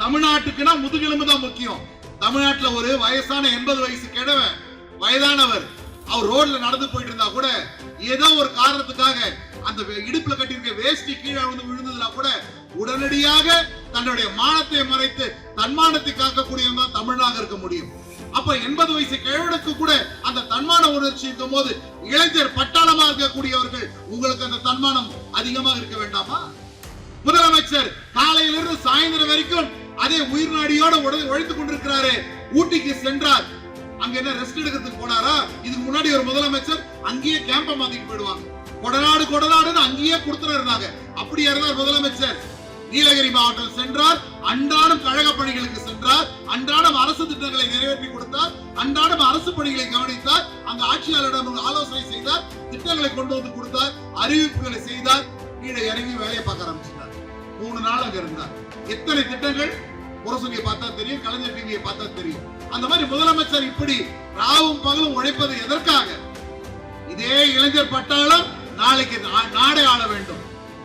தமிழ்நாட்டுக்குன்னா முதுகெலும்பு தான் முக்கியம். தமிழ்நாட்டுல ஒரு வயசான 80 வயசு கிழவன், வயதானவர், அவர் ரோட்ல நடந்து போயிட்டு இருந்தா கூட ஏதோ ஒரு காரணத்துக்காக அந்த இடுப்புல கட்டியிருக்க வேஷ்டி கீழே விழுந்ததுனா கூட உடனடியாக தன்னுடைய மானத்தை மறைத்து தன்மானத்தை காக்கக்கூடியவன் தான் தமிழனாக இருக்க முடியும். அப்ப 80 வயசு கிழவனுக்கு கூட அந்த தன்மான உணர்ச்சி இருக்கும் போது இளைஞர் பட்டாளமா இருக்கக்கூடியவர்கள் உங்களுக்கு அந்த தன்மானம் அதிகமாக இருக்க வேண்டாமா? முதலமைச்சர் காலையிலிருந்து சாயந்தரம் வரைக்கும் அதே உயிர் நாடியோட உழைத்துக் கொண்டிருக்கிறாரு. ஊட்டிக்கு சென்றார். அங்க என்ன ரெஸ்ட் எடுக்கிறதுக்கு போனாரா? இதுக்கு முன்னாடி ஒரு முதலமைச்சர் அங்கேயே கேம்ப மாத்திட்டு போயிடுவாங்க. கொடநாடுன்னு அங்கேயே கொடுத்துட்டு இருந்தாங்க. அப்படி இருந்தார் முதலமைச்சர். நீலகிரி மாவட்டம் சென்றார். அன்றாடம் கழக பணிகளுக்கு சென்றார். அன்றாடம் அரசு திட்டங்களை நிறைவேற்றி கொடுத்தார். அன்றாடம் அரசு பணிகளை கவனித்தார். அங்க ஆட்சியாளரிடம் ஆலோசனை செய்தார். திட்டங்களை கொண்டு வந்து கொடுத்தார். அறிவிப்புகளை செய்தார். கீழே இறங்கி வேலையை பார்க்க ஆரம்பிச்சிட்டார். 3 நாள் அங்க இருந்தார். எத்தனை திட்டங்கள் முரசொலியை பார்த்தா தெரியும், கலைஞர் டிவியை பார்த்தா தெரியும். அந்த மாதிரி முதலமைச்சர் இப்படி ராவும் பகலும் உழைப்பது எதற்காக? இதே இளைஞர் பட்டாளம் நாளைக்கு நாடே ஆள வேண்டும்.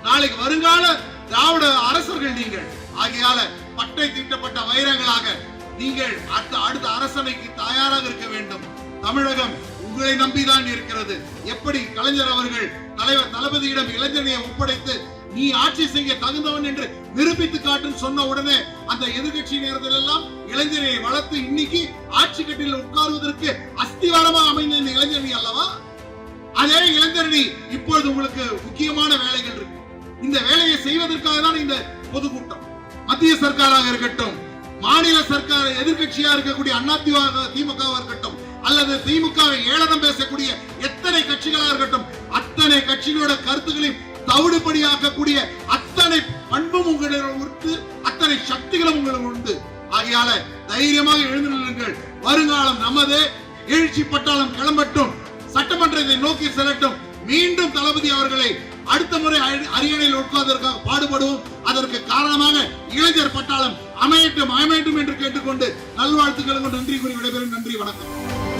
நாளைக்கு வருங்கால திராவிட அரசர்கள் நீங்கள். ஆகையால பட்டை தீட்டப்பட்ட வைரங்களாக நீங்கள் அடுத்த அரசனைக்கு தயாராக இருக்க வேண்டும். தமிழகம் உங்களை நம்பிதான் இருக்கிறது. எப்படி கலைஞர் அவர்கள் தலைவர் தளபதியிடம் இளைஞரையை ஒப்படைத்து நீ ஆட்சி செய்ய தகுந்தவன் என்று நிரூபித்து காட்டுன்னு சொன்ன உடனே அந்த எதிர்கட்சி நேரத்தில் எல்லாம் இளைஞரை வளர்த்து இன்னைக்கு ஆட்சி கட்டில் உட்காருவதற்கு அஸ்திவாரமாக அமைந்த இந்த இளைஞரணி அல்லவா? அதே இளைஞரணி இப்பொழுது உங்களுக்கு முக்கியமான வேலைகள் இருக்கு. இந்த வேலையை செய்வதற்காக தான் இந்த பொதுக்கூட்டம். மத்திய சர்க்காராக இருக்கட்டும், மாநில சர்க்கார் எதிர்கட்சியா இருக்கக்கூடிய அதிமுக இருக்கட்டும், அல்லது திமுகவை ஏளனம் பேசக்கூடிய எத்தனை கட்சிகளா இருக்கட்டும், அத்தனை கட்சிகளோட கருத்துக்களையும் தவிடுபடியாக்கக்கூடிய அத்தனை பண்பும் உங்களிடம் உண்டு, அத்தனை சக்திகளும் உங்களுக்கு உண்டு. ஆகையால தைரியமாக எழுந்து நில்லுங்கள். வருங்காலம் நமது. எழுச்சி பட்டாளம் கிளம்பட்டும். சட்டமன்றத்தை நோக்கி செல்லட்டும். மீண்டும் தளபதி அவர்களை அடுத்த முறை அரியணையில் உட்கார்ந்ததற்காக பாடுபடுவோம். அதற்கு காரணமாக இளைஞர் பட்டாளம் அமையட்டும் என்று கேட்டுக்கொண்டு நல்வாழ்த்துக்களுக்கு நன்றி கூறி விடைபெறும். நன்றி, வணக்கம்.